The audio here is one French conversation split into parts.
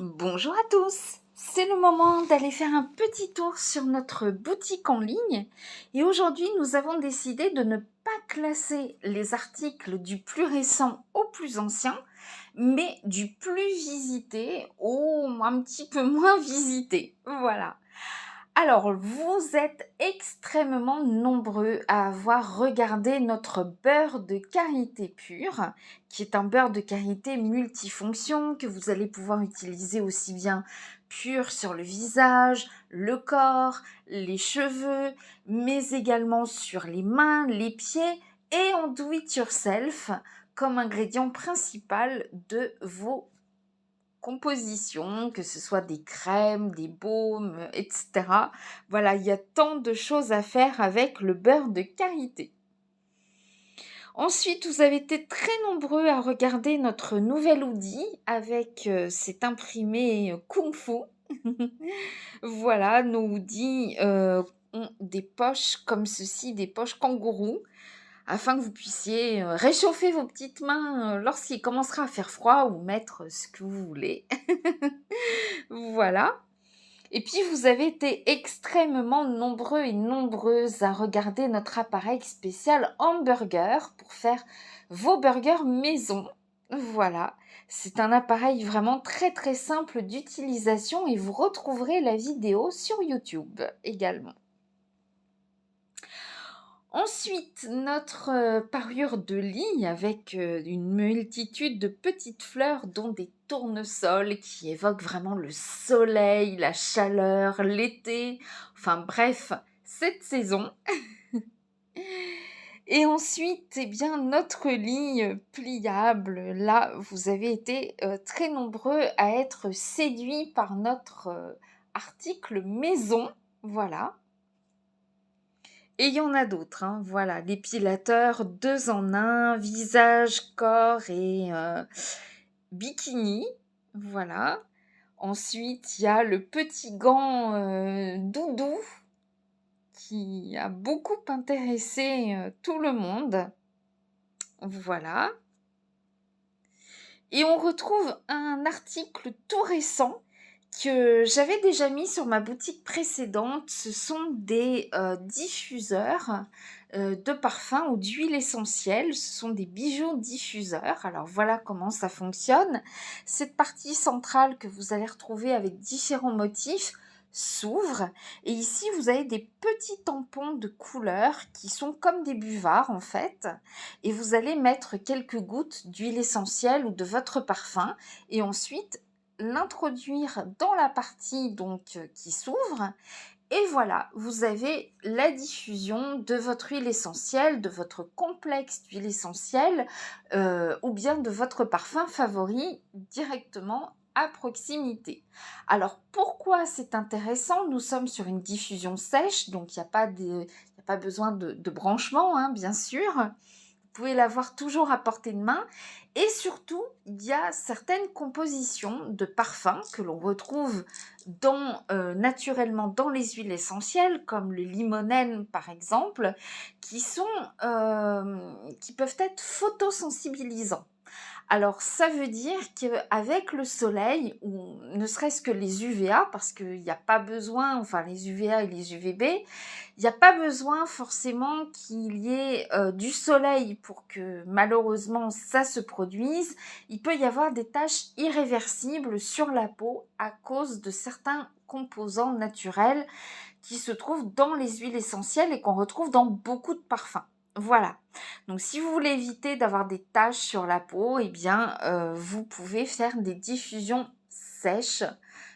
Bonjour à tous, c'est le moment d'aller faire un petit tour sur notre boutique en ligne et aujourd'hui nous avons décidé de ne pas classer les articles du plus récent au plus ancien, mais du plus visité au un petit peu moins visité. Voilà. Alors, vous êtes extrêmement nombreux à avoir regardé notre beurre de karité pur, qui est un beurre de karité multifonction que vous allez pouvoir utiliser aussi bien pur sur le visage, le corps, les cheveux, mais également sur les mains, les pieds et en do it yourself comme ingrédient principal de vos composition, que ce soit des crèmes, des baumes, etc. Voilà, il y a tant de choses à faire avec le beurre de karité. Ensuite, vous avez été très nombreux à regarder notre nouvel hoodie avec cet imprimé Kung Fu. Voilà, nos hoodies ont des poches comme ceci, des poches kangourou, afin que vous puissiez réchauffer vos petites mains lorsqu'il commencera à faire froid ou mettre ce que vous voulez. Voilà. Et puis, vous avez été extrêmement nombreux et nombreuses à regarder notre appareil spécial hamburger pour faire vos burgers maison. Voilà. C'est un appareil vraiment très très simple d'utilisation et vous retrouverez la vidéo sur YouTube également. Ensuite, notre parure de lit avec une multitude de petites fleurs dont des tournesols qui évoquent vraiment le soleil, la chaleur, l'été, enfin bref, cette saison. Et ensuite, eh bien, notre lit pliable, là, vous avez été très nombreux à être séduits par notre article maison, voilà. Et il y en a d'autres, hein, voilà, l'épilateur 2 en 1, visage, corps et bikini, voilà. Ensuite, il y a le petit gant doudou qui a beaucoup intéressé tout le monde, voilà. Et on retrouve un article tout récent que j'avais déjà mis sur ma boutique précédente. Ce sont des diffuseurs de parfum ou d'huile essentielle. Ce sont des bijoux diffuseurs. Alors voilà comment ça fonctionne. Cette partie centrale que vous allez retrouver avec différents motifs s'ouvre et ici vous avez des petits tampons de couleur qui sont comme des buvards en fait et vous allez mettre quelques gouttes d'huile essentielle ou de votre parfum et ensuite l'introduire dans la partie donc qui s'ouvre et voilà, vous avez la diffusion de votre huile essentielle, de votre complexe d'huile essentielle ou bien de votre parfum favori directement à proximité. Alors pourquoi c'est intéressant? Nous sommes sur une diffusion sèche, donc il n'y a pas besoin de branchement, hein, bien sûr. Vous pouvez l'avoir toujours à portée de main. Et surtout, il y a certaines compositions de parfums que l'on retrouve naturellement dans les huiles essentielles, comme le limonène par exemple, qui peuvent être photosensibilisants. Alors, ça veut dire qu'avec le soleil, ou ne serait-ce que les UVA, parce qu'il n'y a pas besoin, enfin les UVA et les UVB, il n'y a pas besoin forcément qu'il y ait du soleil pour que malheureusement ça se produise. Il peut y avoir des taches irréversibles sur la peau à cause de certains composants naturels qui se trouvent dans les huiles essentielles et qu'on retrouve dans beaucoup de parfums. Voilà. Donc si vous voulez éviter d'avoir des taches sur la peau, eh bien vous pouvez faire des diffusions sèches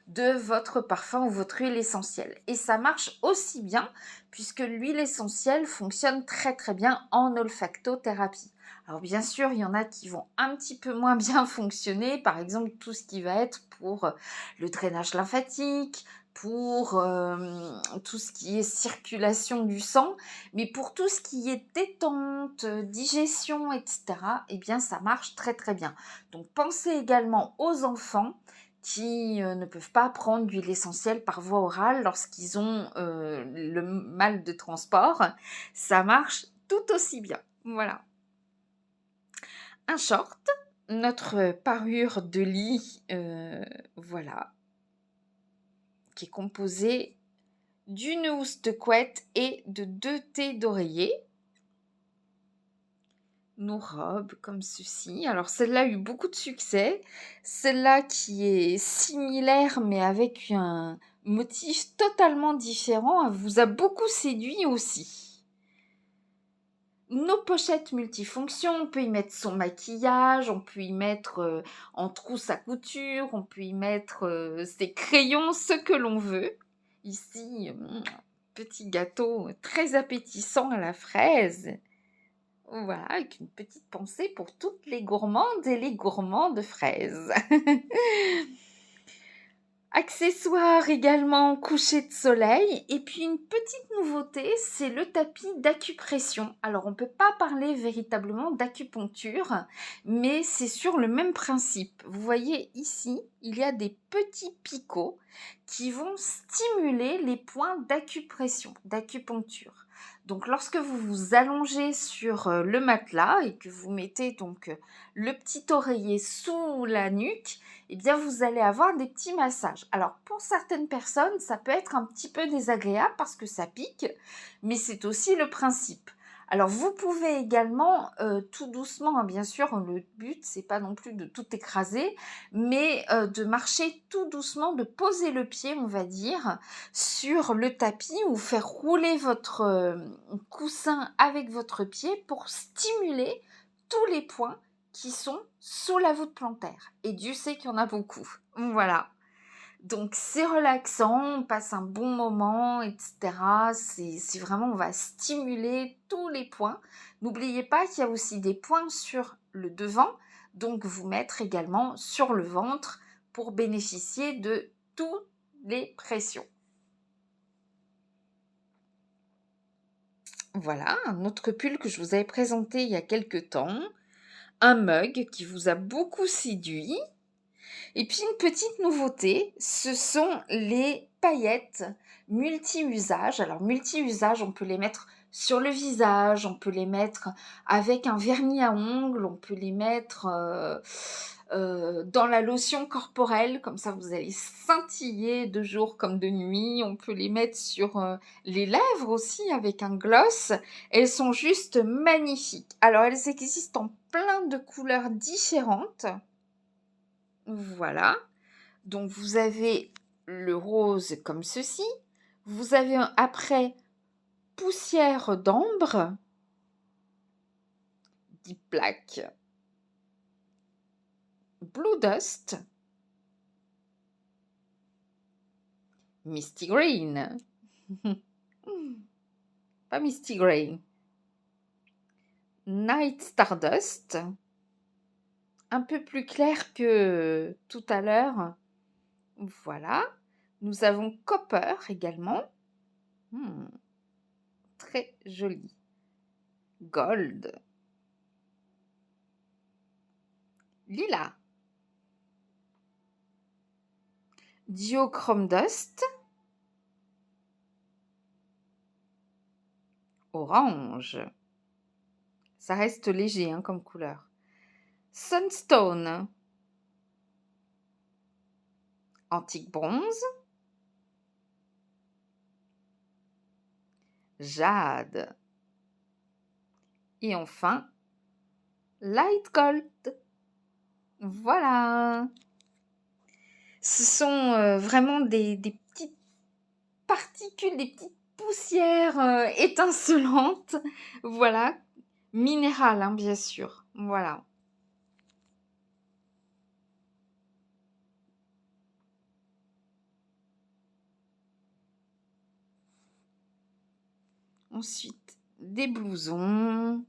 de votre parfum ou votre huile essentielle. Et ça marche aussi bien puisque l'huile essentielle fonctionne très très bien en olfactothérapie. Alors bien sûr, il y en a qui vont un petit peu moins bien fonctionner, par exemple tout ce qui va être pour le drainage lymphatique, pour tout ce qui est circulation du sang, mais pour tout ce qui est détente, digestion, etc., eh bien ça marche très très bien. Donc pensez également aux enfants qui ne peuvent pas prendre d'huile essentielle par voie orale lorsqu'ils ont le mal de transport. Ça marche tout aussi bien. Voilà. Un short, notre parure de lit, voilà, qui est composée d'une housse de couette et de 2 thés d'oreiller. Nos robes comme ceci. Alors celle-là a eu beaucoup de succès. Celle-là qui est similaire mais avec un motif totalement différent, elle vous a beaucoup séduit aussi. Nos pochettes multifonctions, on peut y mettre son maquillage, on peut y mettre en trousse à couture, on peut y mettre ses crayons, ce que l'on veut. Ici, petit gâteau très appétissant à la fraise. Voilà, avec une petite pensée pour toutes les gourmandes et les gourmands de fraises. Accessoires également, coucher de soleil. Et puis une petite nouveauté, c'est le tapis d'acupression. Alors on ne peut pas parler véritablement d'acupuncture, mais c'est sur le même principe. Vous voyez ici, il y a des petits picots qui vont stimuler les points d'acupression, d'acupuncture. Donc lorsque vous vous allongez sur le matelas et que vous mettez donc le petit oreiller sous la nuque, eh bien vous allez avoir des petits massages. Alors pour certaines personnes, ça peut être un petit peu désagréable parce que ça pique, mais c'est aussi le principe. Alors vous pouvez également tout doucement, hein, bien sûr, le but c'est pas non plus de tout écraser, mais de marcher tout doucement, de poser le pied, on va dire, sur le tapis ou faire rouler votre coussin avec votre pied pour stimuler tous les points qui sont sous la voûte plantaire. Et Dieu sait qu'il y en a beaucoup. Voilà. Donc c'est relaxant, on passe un bon moment, etc. C'est vraiment, on va stimuler tous les points. N'oubliez pas qu'il y a aussi des points sur le devant, donc vous mettre également sur le ventre pour bénéficier de toutes les pressions. Voilà, un autre pull que je vous avais présenté il y a quelques temps. Un mug qui vous a beaucoup séduit. Et puis une petite nouveauté, ce sont les paillettes multi-usages. Alors multi-usages, on peut les mettre sur le visage, on peut les mettre avec un vernis à ongles, on peut les mettre dans la lotion corporelle, comme ça vous allez scintiller de jour comme de nuit. On peut les mettre sur les lèvres aussi avec un gloss. Elles sont juste magnifiques. Alors elles existent en plein de couleurs différentes. Voilà, donc vous avez le rose comme ceci, vous avez après poussière d'ambre, Deep Black, Blue Dust, Misty Green, pas Misty Green, Night Stardust, un peu plus clair que tout à l'heure, voilà. Nous avons Copper également, très joli, Gold, Lila, Diochrome Dust, Orange, ça reste léger hein, comme couleur, Sunstone, Antique Bronze, Jade et enfin Light Gold. Voilà. Ce sont vraiment des petites particules, des petites poussières étincelantes. Voilà. Minérales, hein, bien sûr. Voilà. Ensuite, des blousons,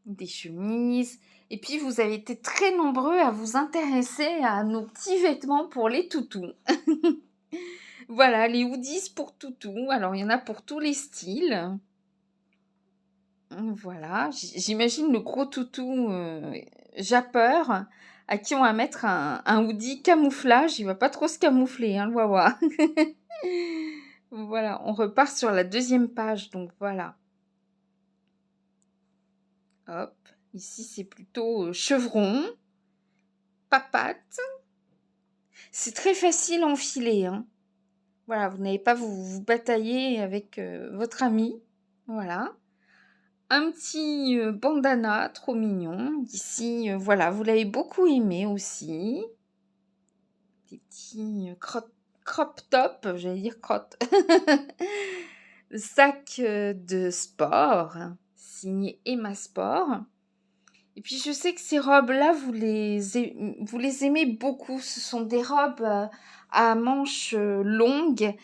des chemises. Et puis, vous avez été très nombreux à vous intéresser à nos petits vêtements pour les toutous. Voilà, les hoodies pour toutous. Alors, il y en a pour tous les styles. Voilà, j'imagine le gros toutou japeur à qui on va mettre un hoodie camouflage. Il va pas trop se camoufler, hein, le wawa. Voilà, on repart sur la deuxième page, donc voilà. Hop, Ici, c'est plutôt chevron, papate. C'est très facile à enfiler, hein. Voilà, vous n'avez pas vous batailler avec votre ami. Voilà. Un petit bandana, trop mignon. Ici, voilà, vous l'avez beaucoup aimé aussi. Des petits crop top, j'allais dire crotte. Sac de sport, signé Emma Sport. Et puis je sais que ces robes-là, vous les aimez beaucoup. Ce sont des robes à manches longues